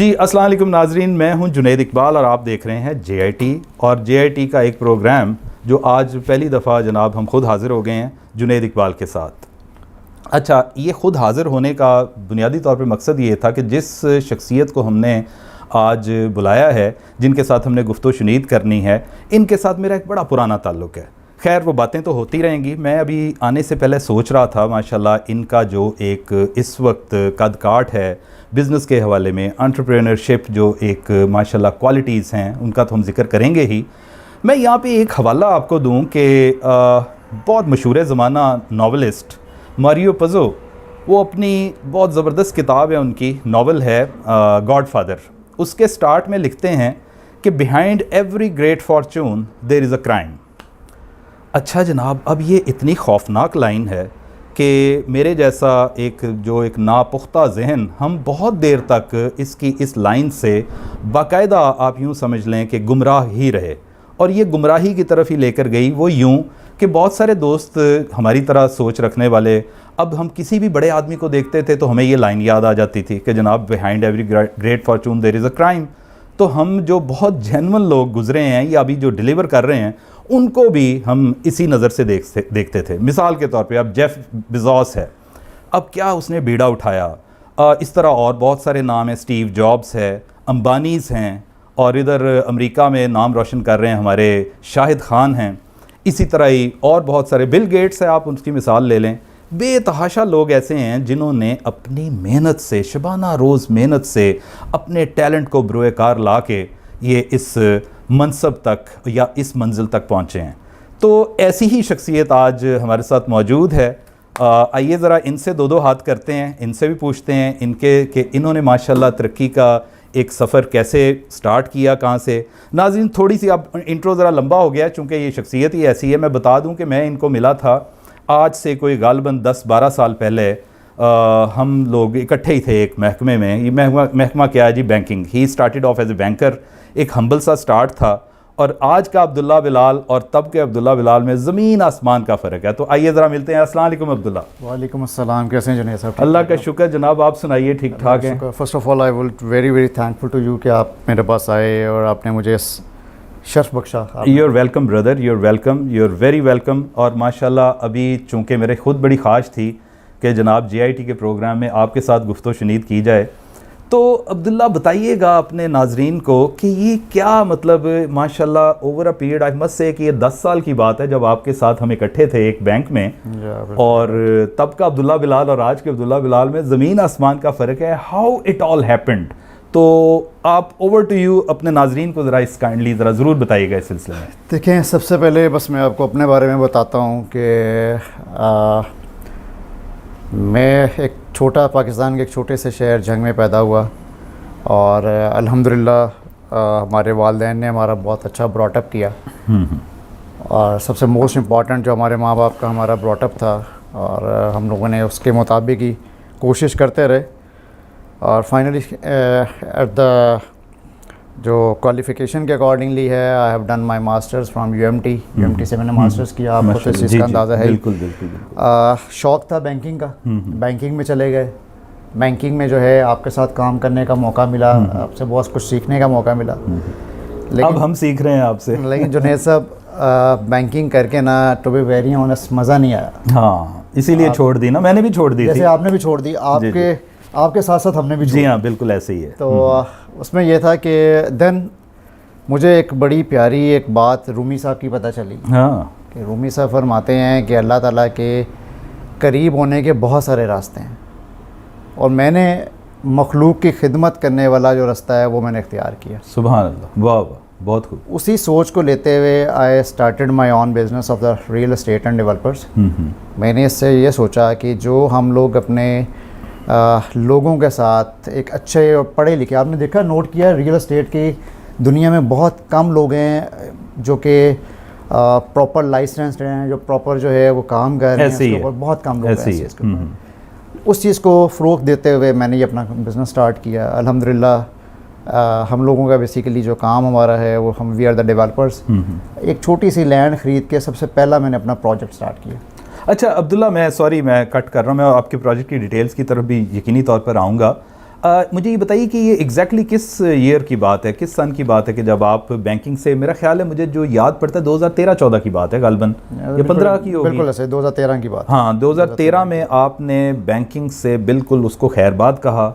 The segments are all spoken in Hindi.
जी अस्सलाम वालेकुम नाजरीन, मैं हूं जुनैद इकबाल और आप देख रहे हैं JIT और JIT का एक प्रोग्राम जो आज पहली दफ़ा जनाब हम खुद हाज़िर हो गए हैं जुनैद इकबाल के साथ। अच्छा, ये ख़ुद हाज़िर होने का बुनियादी तौर पे मकसद ये था कि जिस शख्सियत को हमने आज बुलाया है, जिनके साथ हमने गुफ्तगू शुनीद करनी है, इनके साथ मेरा एक बड़ा पुराना ताल्लुक़ है। खैर वो बातें तो होती रहेंगी। मैं अभी आने से पहले सोच रहा था माशाल्लाह इनका जो एक इस वक्त कद काठ है बिज़नेस के हवाले में, एंटरप्रेन्योरशिप जो एक माशाल्लाह क्वालिटीज़ हैं उनका तो हम जिक्र करेंगे ही। मैं यहाँ पे एक हवाला आपको दूँ कि बहुत मशहूर ज़माना नावलिस्ट मारियो पज़ो, वो अपनी बहुत ज़बरदस्त किताब है, उनकी नावल है गॉडफादर। उसके स्टार्ट में लिखते हैं कि behind every great fortune there is a crime. अच्छा जनाब, अब ये इतनी खौफनाक लाइन है कि मेरे जैसा एक नापुख्ता जहन, हम बहुत देर तक इस लाइन से बाकायदा आप यूँ समझ लें कि गुमराह ही रहे, और ये गुमराही की तरफ ही लेकर गई। वो यूँ कि बहुत सारे दोस्त हमारी तरह सोच रखने वाले, अब हम किसी भी बड़े आदमी को देखते थे तो हमें ये लाइन याद आ जाती थी कि जनाब behind every great fortune there is a crime. तो हम जो बहुत जेन्युइन लोग गुजरे हैं या अभी जो डिलीवर कर रहे हैं, उनको भी हम इसी नज़र से देखते थे। मिसाल के तौर पे अब जेफ बेज़ोस है, अब क्या उसने बीड़ा उठाया। इस तरह और बहुत सारे नाम हैं, स्टीव जॉब्स है, अंबानीज़ हैं, और इधर अमेरिका में नाम रोशन कर रहे हैं हमारे शाहिद खान हैं। इसी तरह ही और बहुत सारे, बिल गेट्स है, आप उसकी मिसाल ले लें। बेतहाशा लोग ऐसे हैं जिन्होंने अपनी मेहनत से, शबाना रोज़ मेहनत से अपने टैलेंट को बरोए कार ला के ये इस मनसब तक या इस मंजिल तक पहुँचे हैं। तो ऐसी ही शख्सियत आज हमारे साथ मौजूद है। आइए ज़रा इनसे दो हाथ करते हैं, इनसे भी पूछते हैं इनके कि इन्होंने माशाल्लाह तरक्की का एक सफ़र कैसे स्टार्ट किया, कहाँ से। नाज़रीन थोड़ी सी अब इंट्रो ज़रा लंबा हो गया चूँकि ये शख्सियत ही ऐसी है। मैं बता दूँ कि मैं इनको मिला था आज से कोई गालबन 10-12 साल पहले। हम लोग इकट्ठे ही थे एक महकमे में। ये महकमा क्या है जी, banking. He started off as a banker, एक हम्बल सा स्टार्ट था, और आज का अब्दुल्ला बिलाल और तब के अब्दुल्ला बिलाल में ज़मीन आसमान का फ़र्क है। तो आइए ज़रा मिलते हैं। अस्सलाम वालेकुम अब्दुल्ला। वालेकुम अस्सलाम, कैसे हैं जुनैद साहब? अल्लाह का शुक्र जनाब, आप सुनाइए, ठीक ठाक हैं? First of all I will very thankful to you कि आप मेरे पास आए और आपने मुझे शर्फ बख्शा। You are welcome brother, you are welcome, you are very welcome. और माशाल्लाह अभी चूँकि मेरे ख़ुद बड़ी ख्वाहिश थी कि जनाब JIT के प्रोग्राम में आपके साथ गुफ्तगू शुनीद की जाए, तो अब्दुल्ला बताइएगा अपने नाजरीन को कि ये क्या मतलब माशाल्लाह over a period, I must से कि ये 10 साल की बात है जब आपके साथ हम इकट्ठे थे एक बैंक में, और तब का अब्दुल्ला बिलाल और आज के अब्दुल्ला बिलाल में ज़मीन आसमान का फ़र्क है। How it all happened. तो आप ओवर टू यू, अपने नाजरीन को ज़रा इस काइंडली ज़रा ज़रूर बताइएगा इस सिलसिले में। देखें, सबसे पहले बस मैं आपको अपने बारे में बताता हूँ कि मैं एक छोटा, पाकिस्तान के एक छोटे से शहर जंग में पैदा हुआ, और अल्हम्दुलिल्लाह हमारे वालिदैन ने हमारा बहुत अच्छा ब्रॉटअप किया। और सबसे मोस्ट इम्पॉर्टेंट जो हमारे माँ बाप का हमारा ब्रॉटअप था, और हम लोगों ने उसके मुताबिक ही कोशिश करते रहे। और फाइनली एट द जो क्वालिफ़िकेशन के अकॉर्डिंगली है, I have done my masters from UMT से मैंने मास्टर्स किया। आपको तो इस चीज़ का अंदाज़ा है। बिल्कुल। शौक़ था बैंकिंग का, बैंकिंग में चले गए। बैंकिंग में जो है आपके साथ काम करने का मौका मिला, आपसे बहुत कुछ सीखने का मौका मिला। लेकिन अब हम सीख रहे हैं आपसे। लेकिन जुनैद साहब, बैंकिंग करके ना, टू बी वेरी ऑनेस्ट, मज़ा नहीं आया। हाँ, इसीलिए छोड़ दी ना, मैंने भी छोड़ दी। जैसे आपने भी छोड़ दी, आपके साथ साथ हमने भी। जी हाँ, बिल्कुल ऐसे ही है। तो उसमें यह था कि देन मुझे एक बड़ी प्यारी एक बात रूमी साहब की पता चली। हाँ, कि रूमी साहब फरमाते हैं कि अल्लाह ताला के करीब होने के बहुत सारे रास्ते हैं, और मैंने मखलूक की खिदमत करने वाला जो रास्ता है वो मैंने इख्तियार किया। सुभान अल्लाह, वाह वाह, बहुत खूब। उसी सोच को लेते हुए I started my on business of the real estate and developers. मैंने इससे ये सोचा कि जो हम लोग अपने लोगों के साथ एक अच्छे और पढ़े लिखे, आपने देखा, नोट किया, रियल एस्टेट की दुनिया में बहुत कम लोग हैं जो कि प्रॉपर लाइसेंस्ड हैं, जो प्रॉपर जो है वो काम कर रहे हैं, बहुत कम लोग हैं। उस चीज़ को फ़रोग़ देते हुए मैंने ये अपना बिज़नेस स्टार्ट किया। अल्हम्दुलिल्लाह हम लोगों का बेसिकली जो काम हमारा है वो, हम वी आर द डेवलपर्स। एक छोटी सी लैंड ख़रीद के सबसे पहला मैंने अपना प्रोजेक्ट स्टार्ट किया। अच्छा अब्दुल्ला, मैं कट कर रहा हूँ, मैं आपके प्रोजेक्ट की डिटेल्स की तरफ भी यकीनी तौर पर आऊँगा। मुझे ये बताइए कि ये एग्जैक्टली किस ईयर की बात है, किस सन की बात है कि जब आप बैंकिंग से, मेरा ख्याल है मुझे जो याद पड़ता है 2013-14 की बात है गालबन, या 15 की होगी। बिल्कुल ऐसे 2013 की बात। हाँ, 2013 में आपने बैंकिंग से बिल्कुल उसको खैरबाद कहा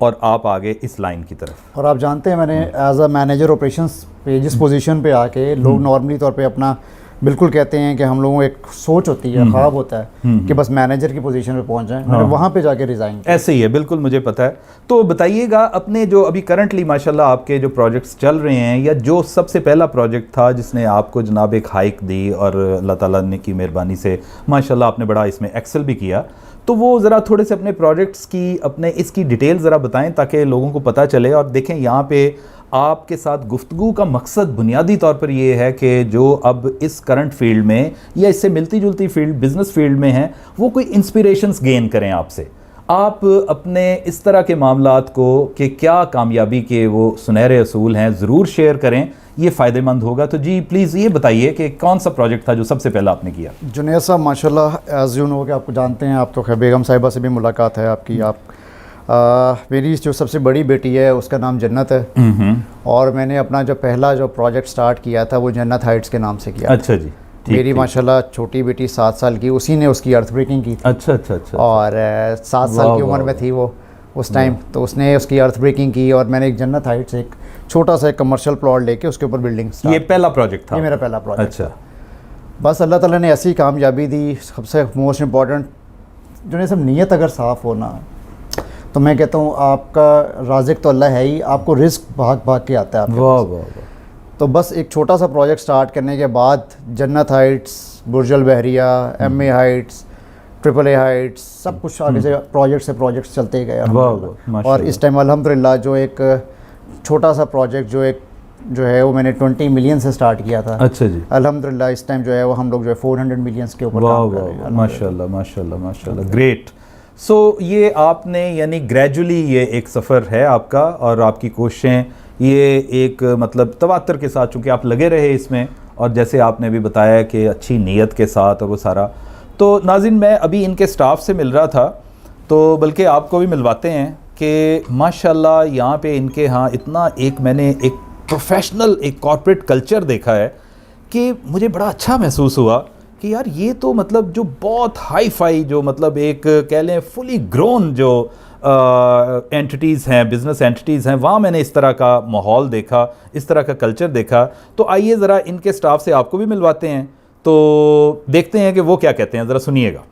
और आप आगे इस लाइन की तरफ। और आप जानते हैं मैंने एज अ मैनेजर ऑपरेशंस पे जिस पोजीशन पे आके लोग नॉर्मली तौर पे अपना बिल्कुल कहते हैं कि हम लोगों को एक सोच होती है, ख्वाब होता है कि बस मैनेजर की पोजीशन पे पहुंच जाएं। मैंने वहाँ पे जाके रिज़ाइन किया। ऐसे ही है, बिल्कुल मुझे पता है। तो बताइएगा अपने जो अभी करंटली माशाल्लाह आपके जो प्रोजेक्ट्स चल रहे हैं, या जो सबसे पहला प्रोजेक्ट था जिसने आपको जनाब एक हाइक दी और अल्लाह ताला ने की मेहरबानी से माशाल्लाह आपने बड़ा इसमें एक्सेल भी किया, तो वो ज़रा थोड़े से अपने प्रोजेक्ट्स की, अपने इसकी डिटेल ज़रा बताएं ताकि लोगों को पता चले। और देखें यहाँ पे आपके साथ गुफ्तगू का मकसद बुनियादी तौर पर ये है कि जो अब इस करंट फील्ड में या इससे मिलती जुलती फील्ड, बिज़नेस फील्ड में हैं, वो कोई इंस्पिरेशंस गेन करें आपसे। आप अपने इस तरह के मामलात को कि क्या कामयाबी के वो सुनहरे असूल हैं ज़रूर शेयर करें, ये फ़ायदेमंद होगा। तो जी प्लीज़ ये बताइए कि कौन सा प्रोजेक्ट था जो सबसे पहला आपने किया। जुनैद साहब माशाल्लाह एज़ यू नो कि आपको जानते हैं, आप तो खैर बेगम साहिबा से भी मुलाकात है आपकी। मेरी जो सबसे बड़ी बेटी है उसका नाम जन्नत है, और मैंने अपना जो पहला जो प्रोजेक्ट स्टार्ट किया था वो जन्नत हाइट्स के नाम से किया। अच्छा जी। मेरी माशाल्लाह छोटी बेटी 7 साल की, उसी ने उसकी अर्थ ब्रेकिंग की थी। अच्छा अच्छा अच्छा। और 7 साल की उम्र में थी वो उस टाइम, तो उसने उसकी अर्थ ब्रेकिंग की और मैंने एक जन्नत हाइट्स एक छोटा सा एक कमर्शियल प्लॉट लेके उसके ऊपर बिल्डिंग। ये पहला प्रोजेक्ट था? ये मेरा पहला प्रोजेक्ट। अच्छा। बस अल्लाह ताला ने ऐसी कामयाबी दी। सबसे मोस्ट इम्पॉर्टेंट जो है सब नीयत अगर साफ़ होना, तो मैं कहता हूँ आपका राज़िक तो अल्लाह है ही, आपको रिस्क भाग भाग के आता है आपके वाह पास। वाह वाह। तो बस एक छोटा सा प्रोजेक्ट स्टार्ट करने के बाद जन्नत हाइट्स, बुर्जुल बहरिया, MA हाइट्स, AAA हाइट्स, सब कुछ आगे से प्रोजेक्ट चलते गए। और इस टाइम अल्हम्दुलिल्लाह जो एक छोटा सा प्रोजेक्ट जो है वो मैंने 20 मिलियन से स्टार्ट किया था। अच्छा जी। अल्हम्दुलिल्लाह इस टाइम जो है वो हम लोग जो है 400 मिलियंस के ऊपर काम कर रहे हैं। माशाल्लाह माशाल्लाह माशाल्लाह, ग्रेट। सो ये आपने यानी ग्रेजुअली ये एक सफ़र है आपका, और आपकी कोशिशें ये एक मतलब तवातर के साथ, चूँकि आप लगे रहे इसमें, और जैसे आपने भी बताया कि अच्छी नीयत के साथ और वो सारा। तो नाज़रीन, मैं अभी इनके स्टाफ से मिल रहा था, तो बल्कि आपको भी मिलवाते हैं कि माशाल्लाह यहाँ पे इनके यहाँ इतना एक मैंने एक प्रोफेशनल एक कॉर्पोरेट कल्चर देखा है कि मुझे बड़ा अच्छा महसूस हुआ कि यार ये तो मतलब जो बहुत हाई फाई, जो मतलब एक कह लें फुली ग्रोन जो एंटिटीज़ हैं, बिज़नेस एंटिटीज़ हैं, वहाँ मैंने इस तरह का माहौल देखा, इस तरह का कल्चर देखा। तो आइए ज़रा इनके स्टाफ से आपको भी मिलवाते हैं, तो देखते हैं कि वो क्या कहते हैं, ज़रा सुनिएगा।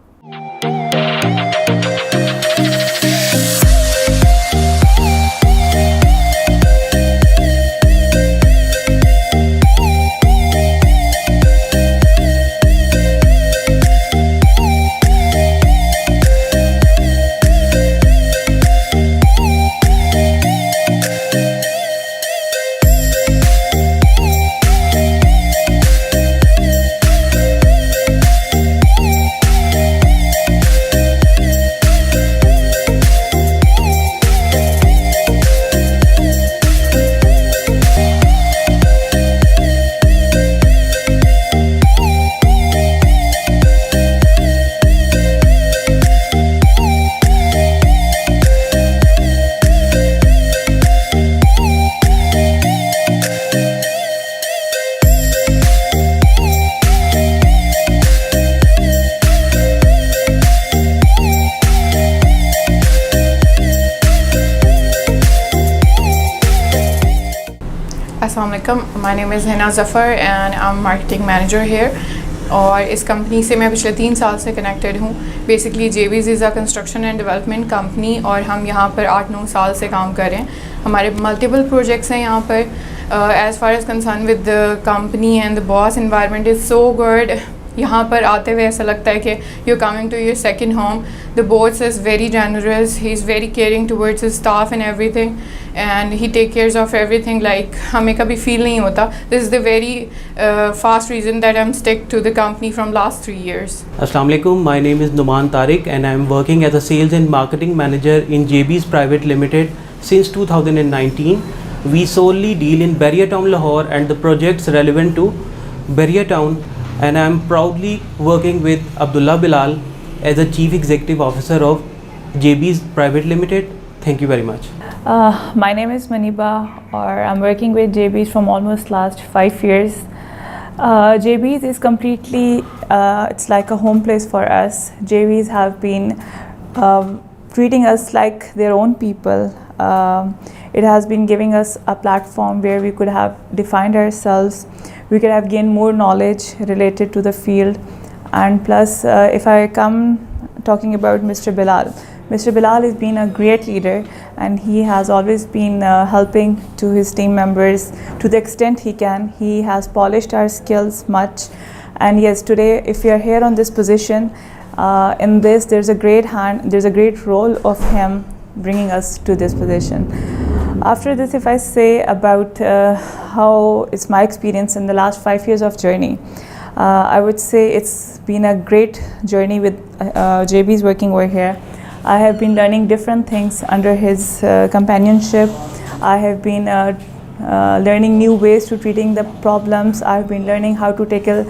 Assalamualaikum, my name is Hina Zafar and I'm marketing manager here। और इस कंपनी से मैं पिछले 3 साल से कनेक्टेड हूँ। Basically JB's is a construction and development company, और हम यहाँ पर 8-9 साल से काम कर रहे हैं। हमारे मल्टीपल प्रोजेक्ट्स हैं यहाँ पर। As far as concern with the company and the boss environment is so good. यहाँ पर आते हुए ऐसा लगता है कि you coming to your second home. The boss is very generous, he is very caring towards his staff and everything, and he take cares of everything. Like हमें कभी फील नहीं होता। This is the very fast reason that I am stick to the company from last 3 years। Assalamu alaikum, my name is Numan Tariq and I am working as a sales and marketing manager in JB's Private Limited since 2019. We solely deal in Bahria Town, Lahore and the projects relevant to Bahria Town, and I am proudly working with Abdullah Bilal as the Chief Executive Officer of JB's Private Limited, Thank you very much. My name is Maniba, or I'm working with JB's from almost last 5 years. JB's is completely, it's like a home place for us. JB's have been treating us like their own people. It has been giving us a platform where we could have defined ourselves, we could have gained more knowledge related to the field. And plus, if I come talking about Mr. Bilal has been a great leader, and he has always been helping to his team members to the extent he can. He has polished our skills much, and yes, today if we are here on this position, in this there's a great role of him bringing us to this position. After this, if I say about how it's my experience in the last 5 years of journey, I would say it's been a great journey with JB's working over here. I have been learning different things under his companionship. I have been learning new ways to treating the problems. I have been learning how to tackle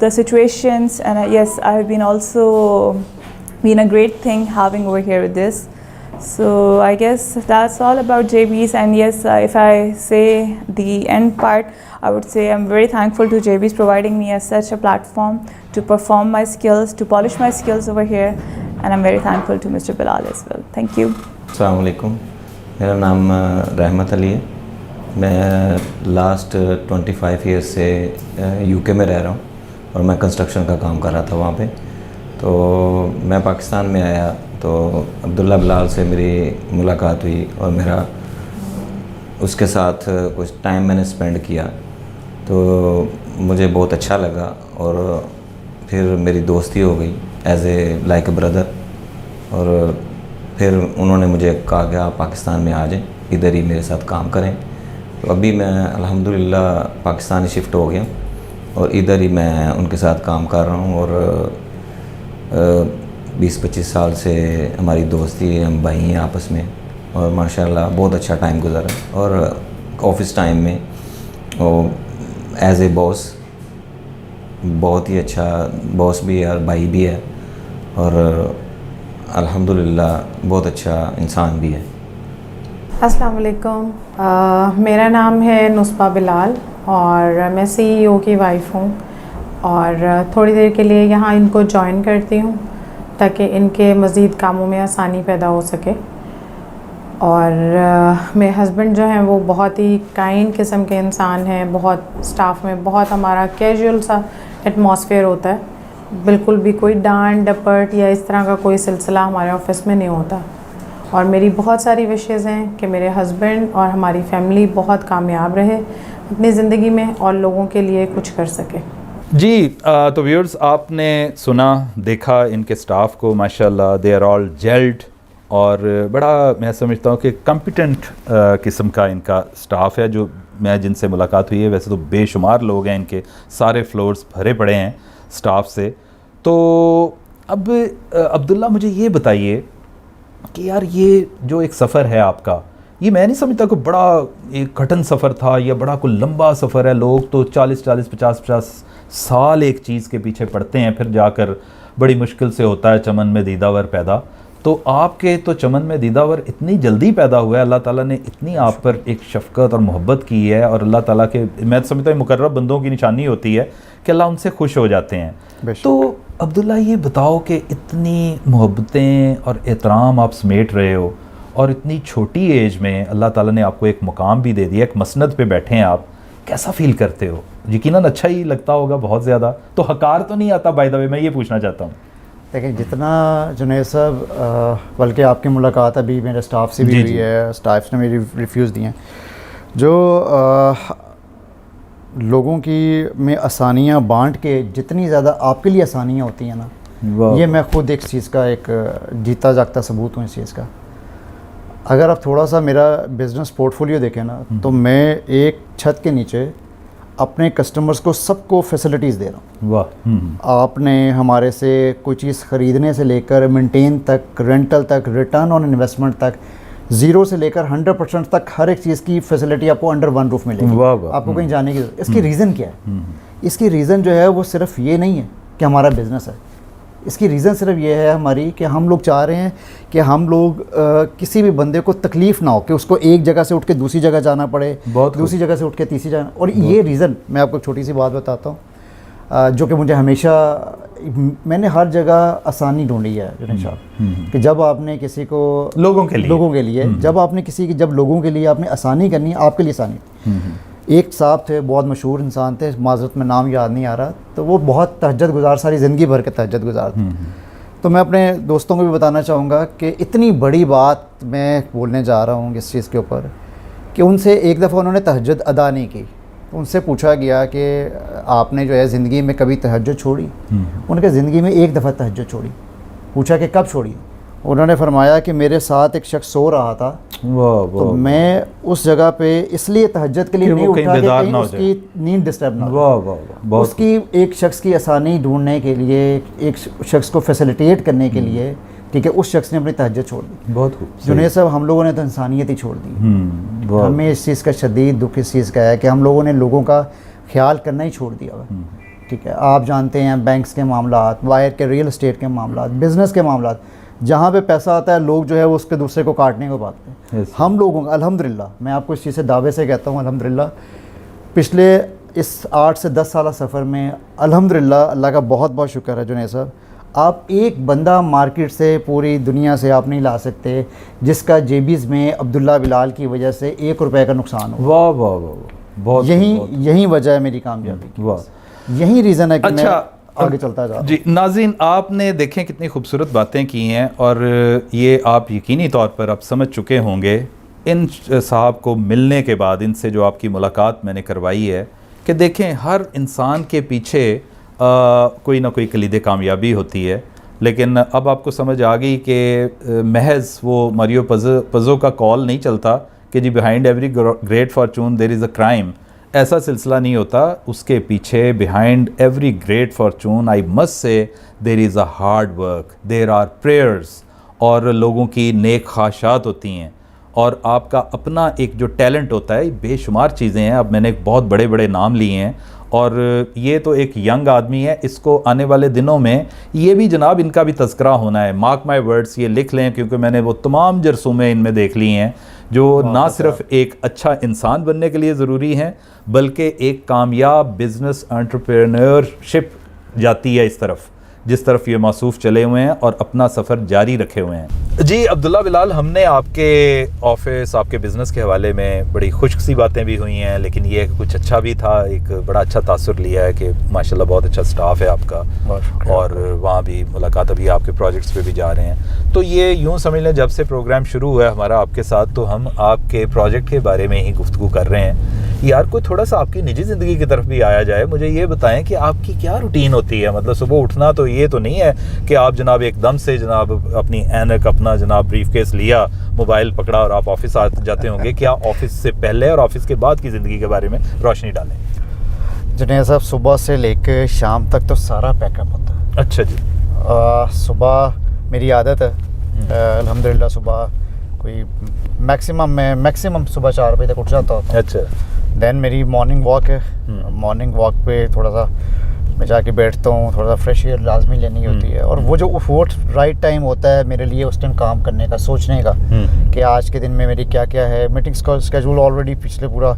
the situations, and yes, I have been also been a great thing having over here with this. So I guess that's all about JB's. And yes, if I say the end part, I would say I'm very thankful to JB's providing me such a platform to perform my skills, to polish my skills over here, and I'm very thankful to Mr. Bilal as well. Thank you. अस्सलाम वालेकुम, मेरा नाम रहमत अली है। मैं लास्ट 25 ईयर्स से यूके में रह रहा हूँ, और मैं कंस्ट्रक्शन का काम कर रहा था वहाँ पे। तो मैं पाकिस्तान में आया तो अब्दुल्ला बिलाल से मेरी मुलाकात हुई, और मेरा उसके साथ कुछ टाइम मैंने स्पेंड किया, तो मुझे बहुत अच्छा लगा, और फिर मेरी दोस्ती हो गई as a like a brother. और फिर उन्होंने मुझे कहा कि आप पाकिस्तान में आ जाएं, इधर ही मेरे साथ काम करें। तो अभी मैं अल्हम्दुलिल्लाह पाकिस्तान शिफ्ट हो गया, और इधर ही मैं उनके साथ काम कर रहा हूँ। और 20-25 साल से हमारी दोस्ती है, हम भाई हैं आपस में, और माशाल्लाह बहुत अच्छा टाइम गुज़रा। और ऑफिस टाइम में वो एज ए बॉस बहुत ही अच्छा बॉस भी है और भाई भी है, और अल्हम्दुलिल्लाह बहुत अच्छा इंसान भी है। अस्सलाम वालेकुम, मेरा नाम है नुस्बा बिलाल, और मैं CEO की वाइफ हूँ, और थोड़ी देर के लिए यहाँ इनको जॉइन करती हूँ ताकि इनके मज़ीद कामों में आसानी पैदा हो सके। और मेरे हस्बैंड जो हैं वो बहुत ही काइंड किस्म के इंसान हैं। बहुत स्टाफ में बहुत हमारा कैजुअल सा एटमॉस्फेयर होता है, बिल्कुल भी कोई डांट डपट या इस तरह का कोई सिलसिला हमारे ऑफिस में नहीं होता। और मेरी बहुत सारी विशेज़ हैं कि मेरे हस्बैंड और हमारी फैमिली बहुत कामयाब रहे अपनी ज़िंदगी में और लोगों के लिए कुछ कर सके। जी, तो व्यूअर्स, आपने सुना, देखा इनके स्टाफ को, माशाल्लाह दे आर ऑल जेल्ड, और बड़ा मैं समझता हूँ कि कॉम्पिटेंट किस्म का इनका स्टाफ है जो मैं जिनसे मुलाकात हुई है। वैसे तो बेशुमार लोग हैं, इनके सारे फ्लोर्स भरे पड़े हैं स्टाफ से। तो अब अब्दुल्ला, मुझे ये बताइए कि यार ये जो एक सफ़र है आपका, ये मैं नहीं समझता कोई बड़ा एक कठिन सफ़र था या बड़ा कोई लंबा सफ़र है। लोग तो 40-40, 50-50 साल एक चीज़ के पीछे पड़ते हैं, फिर जाकर बड़ी मुश्किल से होता है चमन में दीदावर पैदा। तो आपके तो चमन में दीदावर इतनी जल्दी पैदा हुआ है, अल्लाह ताला ने इतनी आप पर एक शफ़क़त और मोहब्बत की है, और अल्लाह ताला के, मैं समझता हूँ मुकर्रब बंदों की निशानी होती है कि अल्लाह उनसे खुश हो जाते हैं। तो अब्दुल्ला, ये बताओ कि इतनी मोहब्बतें और एहतराम आप समेट रहे हो, और इतनी छोटी एज में अल्लाह ताला ने आपको एक मुकाम भी दे दिया, एक मसनद पे बैठे हैं आप, कैसा फ़ील करते हो? यकीनन अच्छा ही लगता होगा बहुत ज़्यादा। तो हकार तो नहीं आता बाय द वे, मैं ये पूछना चाहता हूँ। देखिए, जितना जुनैद साहब, बल्कि आपकी मुलाकात अभी मेरे स्टाफ से भी हुई है, स्टाफ ने मेरी रिव्यूज़ दिए हैं, जो लोगों की में आसानियाँ बांट के जितनी ज़्यादा आपके लिए आसानियाँ होती हैं ना, ये मैं खुद एक चीज़ का एक जीता जागता सबूत हूँ इस चीज़ का। अगर आप थोड़ा सा मेरा बिज़नेस पोर्टफोलियो देखें ना, तो मैं एक छत के नीचे अपने कस्टमर्स को सबको फैसिलिटीज़ दे रहा हूँ। वाह। आपने हमारे से कोई चीज़ ख़रीदने से लेकर मेंटेन तक, रेंटल तक, रिटर्न ऑन इन्वेस्टमेंट तक, 0 से लेकर 100% तक हर एक चीज़ की फैसिलिटी आपको अंडर वन रूफ मिलेगी। आपको कहीं जाने की इसकी रीज़न क्या है? इसकी रीज़न जो है वो सिर्फ ये नहीं है कि हमारा बिज़नेस है, इसकी रीज़न सिर्फ ये है हमारी कि हम लोग चाह रहे हैं कि हम लोग किसी भी बंदे को तकलीफ़ ना हो कि उसको एक जगह से उठ के दूसरी जगह जाना पड़े, दूसरी जगह से उठ के तीसरी जाना। और ये रीज़न मैं आपको एक छोटी सी बात बताता हूँ जो कि मुझे हमेशा, मैंने हर जगह आसानी ढूंढी है जुनैद साहब, कि जब आपने किसी को लोगों के लिए जब आपने किसी की जब लोगों के लिए आपने आसानी करनी है, आपके लिए आसानी। एक साहब थे, बहुत मशहूर इंसान थे, माज़रत में नाम याद नहीं आ रहा, तो वो बहुत तहज्जुद गुजार, सारी ज़िंदगी भर के तहज्जुद गुजार थे। तो मैं अपने दोस्तों को भी बताना चाहूँगा कि इतनी बड़ी बात मैं बोलने जा रहा हूँ इस चीज़ के ऊपर कि उनसे एक दफ़ा उन्होंने तहज्जुद अदा नहीं की, तो उनसे पूछा गया कि आपने जो है ज़िंदगी में कभी तहज्जुद छोड़ी? उनके ज़िंदगी में एक दफ़ा तहज्जुद छोड़ी। पूछा कि कब छोड़ी? उन्होंने फरमाया कि मेरे साथ एक शख्स सो रहा था, तो मैं उस जगह पे इसलिए तहज्जुद के लिए नहीं उठा कि कहीं उसकी नींद डिस्टर्ब ना हो। उसकी एक शख्स की आसानी ढूंढने के लिए, एक शख्स को फैसिलिटेट करने के लिए, ठीक है, उस शख्स ने अपनी तहज्जुद छोड़ दी। बहुत खूब। जुनैद साहब, हम लोगों ने तो इंसानियत ही छोड़ दी। हमें इस चीज़ का शदीद दुख इस चीज़ का है कि हम लोगों ने लोगों का ख्याल करना ही छोड़ दिया हुआ। ठीक है, आप जानते हैं बैंक्स के मामलात, वायर के रियल एस्टेट के मामलात, बिज़नेस के मामलात, जहाँ पे पैसा आता है लोग जो है वो उसके दूसरे को काटने को पाते हैं। हम लोगों का अल्हम्दुलिल्लाह, मैं आपको इस चीज़ से दावे से कहता हूँ अल्हम्दुलिल्लाह, पिछले इस 8 से 10 साल सफ़र में अल्हम्दुलिल्लाह अल्लाह का बहुत बहुत शुक्र है जुनैद साहब, आप एक बंदा मार्केट से, पूरी दुनिया से आप नहीं ला सकते जिसका जेबीज़ में अब्दुल्ला बिलाल की वजह से 1 रुपये का नुकसान हो। वाह वाह वाह, बहुत यही वजह है मेरी कामयाबी की। वाह, यही रीज़न है कि मैं आगे चलता जा रहा हूं। जी नाज़रीन, आपने देखें कितनी खूबसूरत बातें की हैं, और ये आप यकीनी तौर पर अब समझ चुके होंगे इन साहब को मिलने के बाद, इनसे जो आपकी मुलाकात मैंने करवाई है, कि देखें हर इंसान के पीछे कोई ना कोई कलीद कामयाबी होती है। लेकिन अब आपको समझ आ गई कि महज वो मारियो पज़ो का कॉल नहीं चलता कि जी behind every great fortune there is a crime, ऐसा सिलसिला नहीं होता। उसके पीछे behind every great fortune, I must say, there is a hard work, there are prayers, और लोगों की नेक ख्वाहिशात होती हैं, और आपका अपना एक जो टैलेंट होता है। बेशुमार चीज़ें हैं, अब मैंने बहुत बड़े बड़े नाम लिए हैं, और ये तो एक यंग आदमी है, इसको आने वाले दिनों में ये भी जनाब इनका भी तज़किरा होना है। मार्क माई वर्ड्स, ये लिख लें, क्योंकि मैंने वो तमाम जरसूमें इनमें देख ली हैं जो ना सिर्फ एक अच्छा इंसान बनने के लिए ज़रूरी हैं, बल्कि एक कामयाब बिज़नेस एंटरप्रेन्योरशिप जाती है इस तरफ, जिस तरफ ये मासूफ चले हुए हैं और अपना सफ़र जारी रखे हुए हैं। जी अब्दुल्ला बिलाल, हमने आपके ऑफिस, आपके बिज़नेस के हवाले में बड़ी खुश सी बातें भी हुई हैं, लेकिन ये कुछ अच्छा भी था, एक बड़ा अच्छा तासुर लिया है कि माशाल्लाह बहुत अच्छा स्टाफ है आपका, और वहाँ भी मुलाकात, अभी आपके प्रोजेक्ट्स पे भी जा रहे हैं। तो ये यूँ समझ लें, जब से प्रोग्राम शुरू हुआ है हमारा आपके साथ, तो हम आपके प्रोजेक्ट के बारे में ही गुफ्तगू कर रहे हैं। यार कोई थोड़ा सा आपकी निजी ज़िंदगी की तरफ भी आया जाए। मुझे ये बताएं कि आपकी क्या रूटीन होती है, मतलब सुबह उठना तो ये तो नहीं है कि आप जनाब एकदम से जनाब अपनी ऐनक, अपना जनाब ब्रीफकेस लिया, मोबाइल पकड़ा और आप ऑफिस आ जाते होंगे। क्या ऑफिस से पहले और ऑफिस के बाद की ज़िंदगी के बारे में रोशनी डालें। जुनैद साहब, सुबह से लेकर शाम तक तो सारा पैकअप होता है। अच्छा जी। सुबह मेरी आदत है अल्हम्दुलिल्लाह, सुबह कोई मैक्सिमम सुबह 4 बजे तक उठ जाता होता। अच्छा। देन मेरी मॉर्निंग वॉक है, मॉर्निंग वॉक पे थोड़ा सा मैं जाके बैठता हूँ, थोड़ा सा फ्रेश एयर लाजमी लेनी होती है, और वो जो राइट टाइम होता है मेरे लिए उस टाइम काम करने का, सोचने का कि आज के दिन में मेरी क्या क्या है। मीटिंग्स का स्केड्यूल ऑलरेडी पिछले पूरा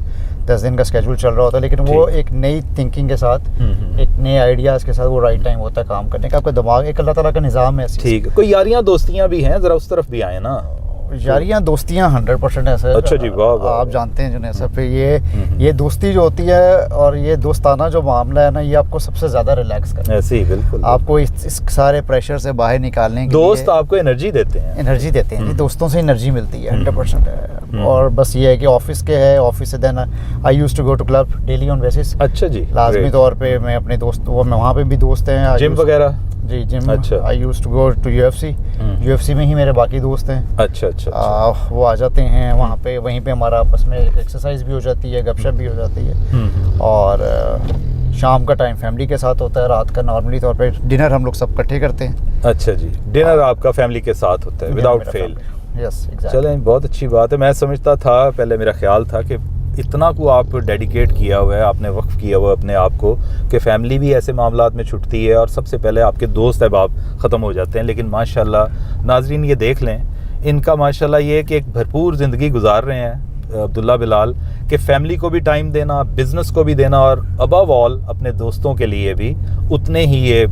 10 दिन का स्केड्यूल चल रहा होता है, लेकिन वो एक नई थिंकिंग के साथ, एक नए आइडियाज़ के साथ वो राइट टाइम होता है काम करने का। आपका दिमाग एक अल्लाह ताला का निज़ाम है। ठीक है, कोई यारियाँ दोस्तियाँ भी हैं, ज़रा उस तरफ भी आए ना। यारियाँ दोस्तियाँ 100% है सर। अच्छा जी, वाह। आप जानते हैं जुनैद साहब, ये दोस्ती जो होती है और ये दोस्ताना जो मामला है ना, ये आपको सबसे ज़्यादा रिलैक्स करता है। ऐसे ही बिल्कुल, आपको इस सारे प्रेशर से बाहर निकालने के दोस्त आपको एनर्जी देते हैं। दोस्तों से एनर्जी मिलती है 100% है। और बस ये है कि ऑफिस के है, ऑफिस से then I used to go to club daily on basis. अच्छा जी, लाजमी तौर पे मैं अपने दोस्त, वो मैं वहाँ पे भी दोस्त हैं, जिम वगैरह। जी जिम। अच्छा। I used to go to UFC में ही मेरे बाकी दोस्त हैं। अच्छा। वो आ जाते हैं वहाँ पे, वहीं पे हमारा आपस में एक्सरसाइज भी हो जाती है, गपशप भी हो जाती है, और शाम का टाइम फैमिली के साथ होता है। रात का नॉर्मली तौर पे डिनर हम लोग सब इकट्ठे करते हैं। अच्छा जी, डिनर आपका फैमिली के साथ होता है विदाउट फेल। Yes, exactly. चलें, बहुत अच्छी बात है। मैं समझता था, पहले मेरा ख्याल था कि इतना को आप डेडिकेट किया हुआ है, आपने वक्फ किया हुआ है अपने आप को कि फ़ैमिली भी ऐसे मामलात में छुटती है और सबसे पहले आपके दोस्त अहबाब ख़त्म हो जाते हैं। लेकिन माशाल्लाह नाजरीन ये देख लें, इनका माशाल्लाह ये कि एक भरपूर ज़िंदगी गुजार रहे हैं अब्दुल्ला बिलाल कि फ़ैमिली को भी टाइम देना, बिज़नेस को भी देना और अबव ऑल अपने दोस्तों के लिए भी उतने ही ये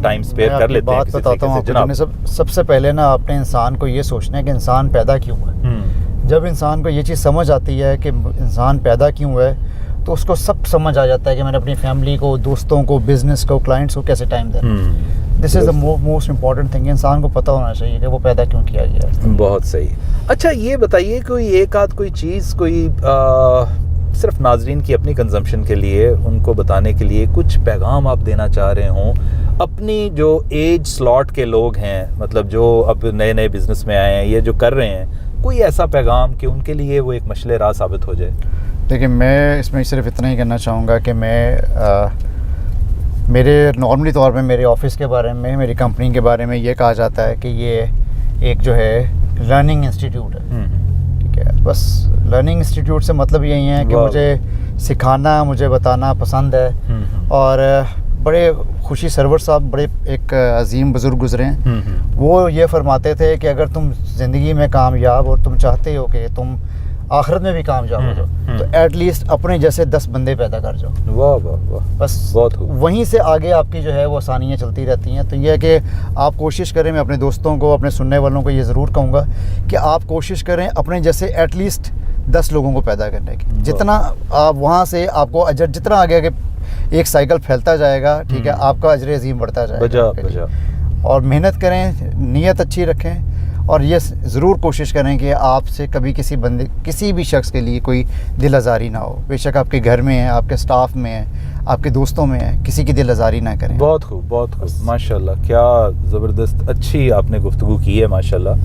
टाइम स्पेयर कर लेते हैं। बात बताता हूँ आपको, सबसे पहले ना आपने इंसान को ये सोचना है कि इंसान पैदा क्यों है। जब इंसान को ये चीज़ समझ आती है कि इंसान पैदा क्यों है, तो उसको सब समझ आ जाता है कि मैंने अपनी फैमिली को, दोस्तों को, बिज़नेस को, क्लाइंट्स को कैसे टाइम देना। This is the most important thing. इंसान को पता होना चाहिए कि वो पैदा क्यों किया गया है। बहुत सही। अच्छा ये बताइए कोई एक आध कोई चीज़, कोई सिर्फ नाजरीन की अपनी कंजम्पशन के लिए, उनको बताने के लिए कुछ पैगाम आप देना चाह रहे हों अपनी जो एज स्लॉट के लोग हैं, मतलब जो अब नए नए बिज़नेस में आए हैं, ये जो कर रहे हैं, कोई ऐसा पैगाम कि उनके लिए वो एक मशले राह साबित हो जाए? देखिए, मैं इसमें सिर्फ इतना ही कहना चाहूँगा कि मेरे नॉर्मली तौर पे मेरे ऑफिस के बारे में, मेरी कंपनी के बारे में ये कहा जाता है कि ये एक जो है लर्निंग इंस्टीट्यूट है। ठीक है, बस लर्निंग इंस्टीट्यूट से मतलब यही है कि मुझे सिखाना, मुझे बताना पसंद है। और बड़े खुशी सरवर साहब बड़े एक अजीम बुज़ुर्ग गुजरे हैं, वो ये फरमाते थे कि अगर तुम ज़िंदगी में कामयाब और तुम चाहते हो कि तुम आखिरत में भी कामयाब हो जाओ, तो एटलीस्ट अपने जैसे 10 बंदे पैदा कर जाओ। वाह वाह वाह, बस बहुत वहीं से आगे आपकी जो है वो आसानियाँ चलती रहती हैं। तो ये है कि आप कोशिश करें, मैं अपने दोस्तों को, अपने सुनने वालों को ये ज़रूर कहूँगा कि आप कोशिश करें अपने जैसे एटलीस्ट 10 लोगों को पैदा करने की। जितना आप वहाँ से आपको अजर, जितना आगे आगे एक साइकिल फैलता जाएगा, ठीक है, आपका अजर अजीम बढ़ता जाएगा। और मेहनत करें, नीयत अच्छी रखें और ये ज़रूर कोशिश करें कि आपसे कभी किसी भी शख्स के लिए कोई दिल आज़ारी ना हो। बेशक आपके घर में है, आपके स्टाफ में है, आपके दोस्तों में है, किसी की दिल आज़ारी ना करें। बहुत खूब, बहुत खूब, माशाल्लाह, क्या ज़बरदस्त अच्छी आपने गुफ्तगू की है माशाल्लाह।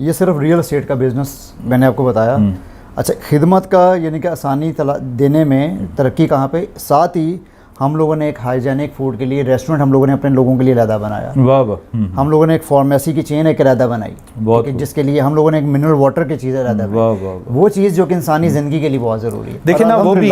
ये सिर्फ रियल एस्टेट का बिज़नेस मैंने आपको बताया। अच्छा, खिदमत का यानी कि आसानी देने में तरक्की कहाँ पे, साथ ही हम लोगों ने एक हाइजेनिक फूड के लिए रेस्टोरेंट हम लोगों ने अपने लोगों के लिए अलहदा बनाया। वाह वाह। हम लोगों ने एक फार्मेसी की चेन एक अलहदा बनाई, जिसके लिए हम लोगों ने एक मिनरल वाटर की चीज़ अलहदा बनाई। वो चीज़ जो कि इंसानी ज़िंदगी के लिए बहुत ज़रूरी है। देखिए ना, वो भी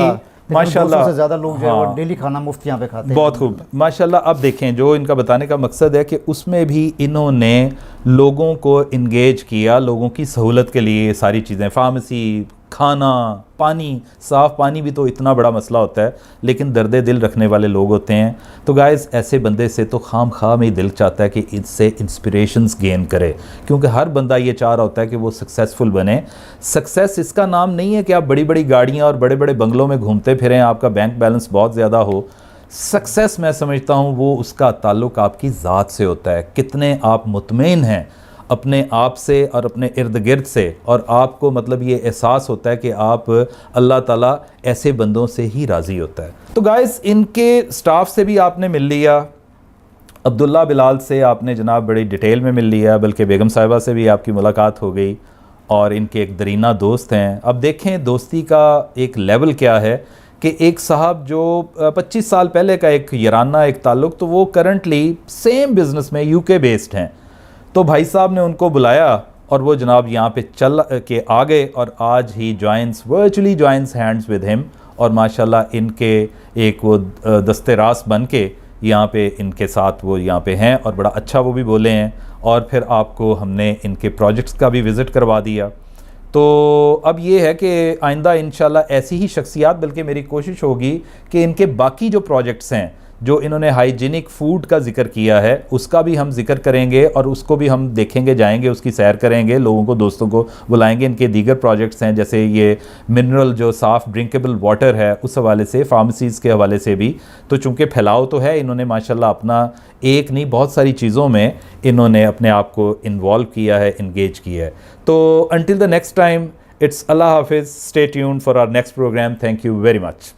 माशाल्लाह से ज़्यादा लोग जो है वो डेली खाना मुफ्त यहाँ पे खाते हैं। बहुत खूब माशाल्लाह। अब देखें, जो इनका बताने का मकसद है कि उसमें भी इन्होंने लोगों को इंगेज किया, लोगों की सहूलत के लिए सारी चीज़ें, फार्मेसी, खाना, पानी, साफ़ पानी भी तो इतना बड़ा मसला होता है, लेकिन दर्द दिल रखने वाले लोग होते हैं। तो गाइज़, ऐसे बंदे से तो खाम खा में ही दिल चाहता है कि इससे इंस्पिरेशंस गेन करे, क्योंकि हर बंदा ये चाह रहा होता है कि वो सक्सेसफुल बने। सक्सेस इसका नाम नहीं है कि आप बड़ी बड़ी गाड़ियाँ और बड़े बड़े बंगलों में घूमते फिरें, आपका बैंक बैलेंस बहुत ज़्यादा हो। सक्सेस मैं समझता हूँ वो उसका ताल्लुक़ आपकी ज़ात से होता है, कितने आप मुतमईन हैं अपने आप से और अपने इर्द गिर्द से, और आपको मतलब ये एहसास होता है कि आप अल्लाह ताला ऐसे बंदों से ही राज़ी होता है। तो गाइस, इनके स्टाफ से भी आपने मिल लिया, अब्दुल्ला बिलाल से आपने जनाब बड़ी डिटेल में मिल लिया, बल्कि बेगम साहिबा से भी आपकी मुलाकात हो गई और इनके एक दरीना दोस्त हैं। अब देखें दोस्ती का एक लेवल क्या है कि एक साहब जो 25 साल पहले का एक याराना एक ताल्लुक़, तो वो करंटली सेम बिज़नेस में यूके बेस्ड हैं। तो भाई साहब ने उनको बुलाया और वो जनाब यहाँ पे चल के आ गए और आज ही virtually joins hands with him, और माशाल्लाह इनके एक वो दस्ते रास बन के यहाँ पे इनके साथ वो यहाँ पे हैं और बड़ा अच्छा वो भी बोले हैं। और फिर आपको हमने इनके प्रोजेक्ट्स का भी विज़िट करवा दिया। तो अब ये है कि आइंदा इंशाल्लाह ऐसी ही शख्सियात, बल्कि मेरी कोशिश होगी कि इनके बाकी जो प्रोजेक्ट्स हैं, जो इन्होंने हाइजीनिक फूड का जिक्र किया है उसका भी हम जिक्र करेंगे और उसको भी हम देखेंगे, जाएंगे, उसकी सैर करेंगे, लोगों को, दोस्तों को बुलाएंगे। इनके दीगर प्रोजेक्ट्स हैं जैसे ये मिनरल जो साफ़ ड्रिंकेबल वाटर है उस हवाले से, फार्मेसीज़ के हवाले से भी। तो चूँकि फैलाव तो है, इन्होंने माशाल्लाह अपना एक नहीं बहुत सारी चीज़ों में इन्होंने अपने आप को इन्वॉल्व किया है, इंगेज किया है। तो until the next time, it's Allah Hafiz. Stay tuned for our next program. Thank you very much.